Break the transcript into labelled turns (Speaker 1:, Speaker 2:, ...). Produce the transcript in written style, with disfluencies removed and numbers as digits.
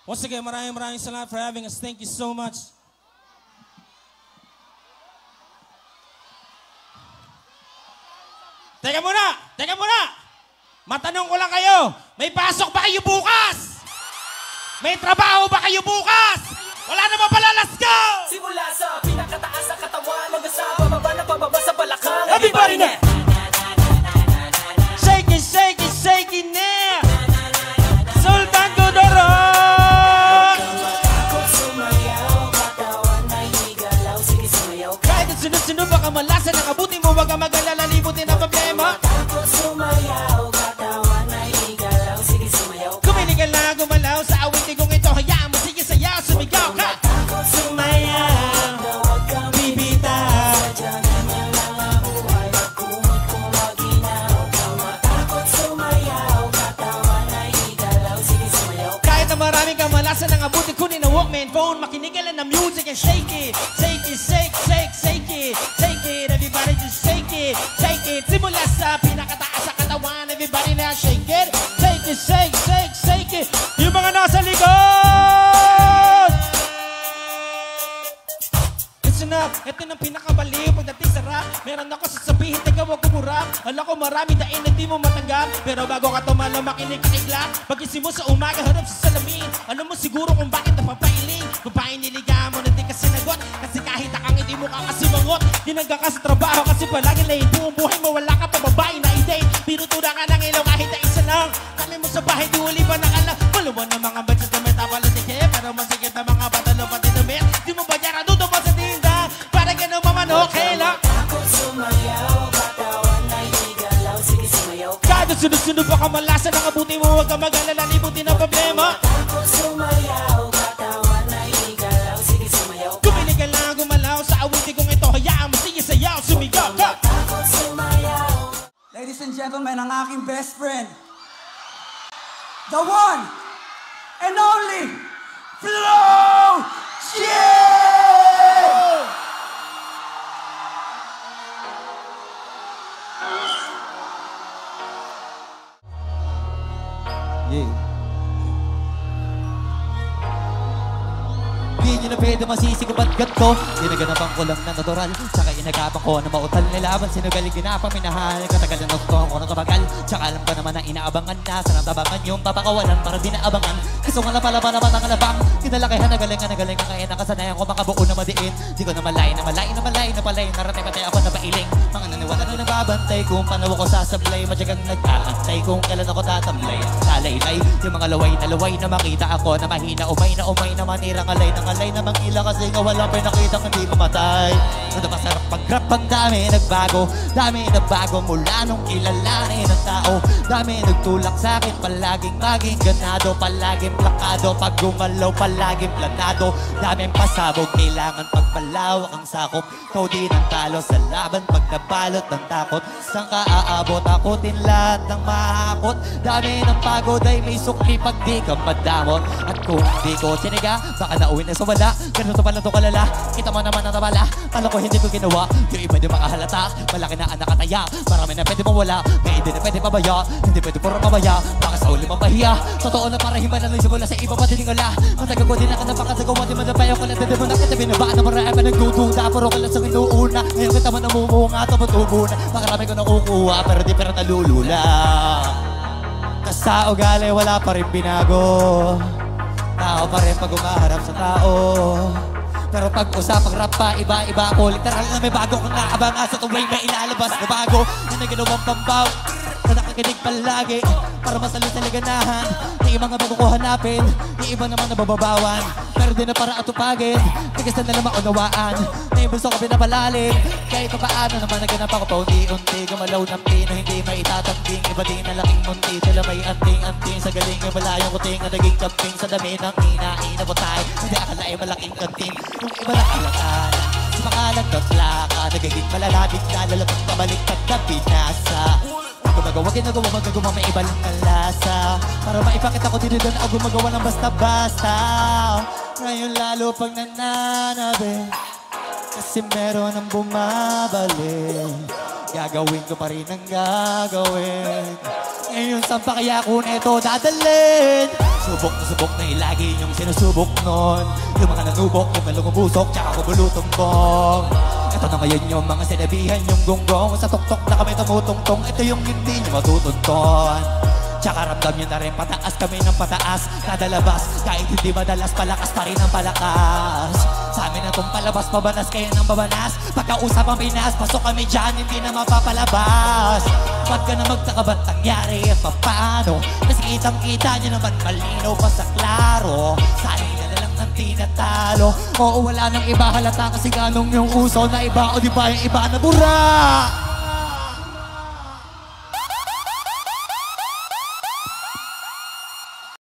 Speaker 1: Once again, maraming salamat for having us. Thank you so much. Teka muna! Matanong ko lang kayo, may pasok ba kayo bukas? May trabaho ba kayo bukas? Wala naman pala, let's go!
Speaker 2: Simula sa pinakataas sa katawan, hanggang sa pababa sa balakang.
Speaker 1: Everybody now! Shake it, shake it, shake it now! Sultan Kuduro!
Speaker 2: Takot sumayaw, katawan ay higalaw, sige sumayaw.
Speaker 1: Kahit ang sunod-sunod baka malasan ang abuti mo, wag kang mag-alala, libutin ang problema.
Speaker 2: Takot sumayaw, katawan ay higalaw, sige sumayaw.
Speaker 1: Kumilig ka lang, gumalaw sa awitin kong ito, hayaan mo, sige sayaw, sumigaw ka!
Speaker 2: Takot sumayaw, huwag kang bibitaw. Sadyanan niya lang ang buhay, magkumot kung maginaw. Takot sumayaw, katawan ay higalaw, sige sumayaw.
Speaker 1: Kahit na maraming kamalasan ang abutin, kunin ang Walkman phone, makinig ka lang ng music and shake it. Shake it, shake, shake, shake it. Shake it, everybody just shake it. Shake it, simula sa pinakataas sa katawan, everybody now shake it. Shake it, shake, shake, shake it. Yung mga nasa likod! Listen up, ito ng pinakabaliw pagdating sa rap. Meron ako sasabihin, teka wag kumurap. Alam ko marami dain na di mo matanggap, pero bago ka tumalo makinig ka igla. Pag-isip mo sa umaga, harap sa salamin. Alam mo siguro kung bakit napapailing. Babae niligahan mo na di ka sinagot, kasi kahit akang hindi mo kakasimangot. Ginangga ka sa trabaho kasi palagi lahin. Buong buhay mo wala ka pa babae na i-date. Pinutura ka ng ilaw kahit na isa lang. Kami mo sa bahay, di uli ba nakalang. Maluwan ng mga budget na may tapalatike, pero masigit na mga batalo pati damit. Di mo ba yara doon pa sa tinda, para ganun maman okay lang.
Speaker 2: Takot sumayaw, katawan ay higalaw, sige sumayaw.
Speaker 1: Kada sunod-sunod pa kamalasan ang abuti mo, huwag ka mag-alala, libutin ang problema.
Speaker 2: Takot sumayaw, katawan ay higalaw, sige sumayaw.
Speaker 1: Kumilig ka lang, gumalaw sa awitin kong ito, hayaan mo, sige sayaw, sumigaw ka.
Speaker 2: Takot sumayaw.
Speaker 3: Ladies and gentlemen, ang aking best friend, the one and only Flo Chill!
Speaker 4: Yeah. Di nyo na pwede masisi kung ba't ganto. Ginaganapan ko lang na natural, tsaka inagapan ko na mautal nilaban. Sinugaling ginapa, minahal, katagal na nagtuhan ko ng kabagal. Tsaka alam ko naman na inaabangan na sa natabangan yung papakawalan para di naabangan. Gusto nga na pala ba na batang alabang, kinalakihan na galing ang kaya nakasanayan ko makabuo na madiin. Di ko na malay na palay, naratay-patay ako na pailing. Mga naniwala na nagbabantay kung paano ako sasablay. Madyagang nag-aantay kung kailan ako tatamlay. Talaylay, yung mga laway na makita ako na mahina, umay na manirang alay ng alay na mangila kasi nga walang pinakitang hindi mamatay. Ano masarap pag-rap, ang dami nagbago mula nung kilalanin ng tao. Dami nagtulak sa'kin, palaging maging ganado, palaging plakado, pag gumalaw palaging planado. Daming pasabog, kailangan pagpalawak ang sakop. Ikaw din ang talo sa laban pag nabalot ng takot. Saan ka aabot, akutin lahat ng mahakot. Dami ng pagod ay may sukli pag di ka madamot. At kung di ko tiniga, baka nauwi na sa wala. Ganito pala to kalala, kita mo naman ang tabala. Pala ko hindi ko ginawa, yung iba di makahalata. Malaki na ang nakataya, marami na pwede mawala. May hindi na pwede pabaya, hindi pwede puro pabaya. Baka sa uli mapahiya, totoo na para himan na lang simula sa iba pati tingala. Matagal ko din ako napakasagawa, di madabayo ko lang dito mo na kita binabaan na marami nagdududa. Puro ka lang sa inuuna, ngayon kita mo namumunga, tapos tubo na. Makarami ko nakukuha, pero di pera nalulula. Sa ugali wala pa rin binago, tao pa rin pag umaharap sa tao. Pero pag usapang rap pa, iba-iba ako. Literal na may bago kang naabang sa tuwing may ilalabas na bago na naginawang pambaw na nakakinig palagi para masalit na liganahan. Yung ibang nga bago ko hanapin, yung iba naman nabababawan, pero di na para atupagin, tigas na nalang maunawaan. Na yung bulso ko pinapalalim, kahit pa paano naman naganap ako paunti-unti. Gumalaw ng pino, hindi maitatangking, iba din na laking munti. Sila may anting-anting sa galing yung malayong kuting na naging camping sa dami ng hinahin na butay. Hindi akalain malaking kanting, yung iba nakalatan. Sa makalang na plaka, nagiging malalabig na lalapag na baliktad na pinasa. Ginagawa, magagawa, may iba lang ang lasa. Para maipakita ko dito doon ako gumagawa ng basta-basta. Ngayon lalo pag nananabi, kasi meron ang bumabalik. Gagawin ko pa rin ang gagawin. Ngayon saan pa kaya ko neto dadalhin? Subok na lagi yung sinusubok nun. Yung mga nanubok, yung nalungubusok, tsaka kumulutong bong. Ito na ngayon yung mga sinabihan yung gonggong. Sa tuktok na kami tumutungtong, ito yung hindi nyo matutunton. Tsaka ramdam nyo na rin pataas kami ng pataas. Kada labas, kahit hindi madalas, palakas pa rin ang palakas. Sa amin na itong palabas, pabanas kayo ng babanas. Pagkausap ang Pinas, pasok kami dyan, hindi na mapapalabas. Ba't ka na magtaka ba't nangyari at paano? Kasi kitang-kita nyo naman malinaw pa sa klaro. Sana'y na lang ng tinatalo. Oo, wala nang iba halata kasi ganong yung uso na iba o di ba yung iba na bura.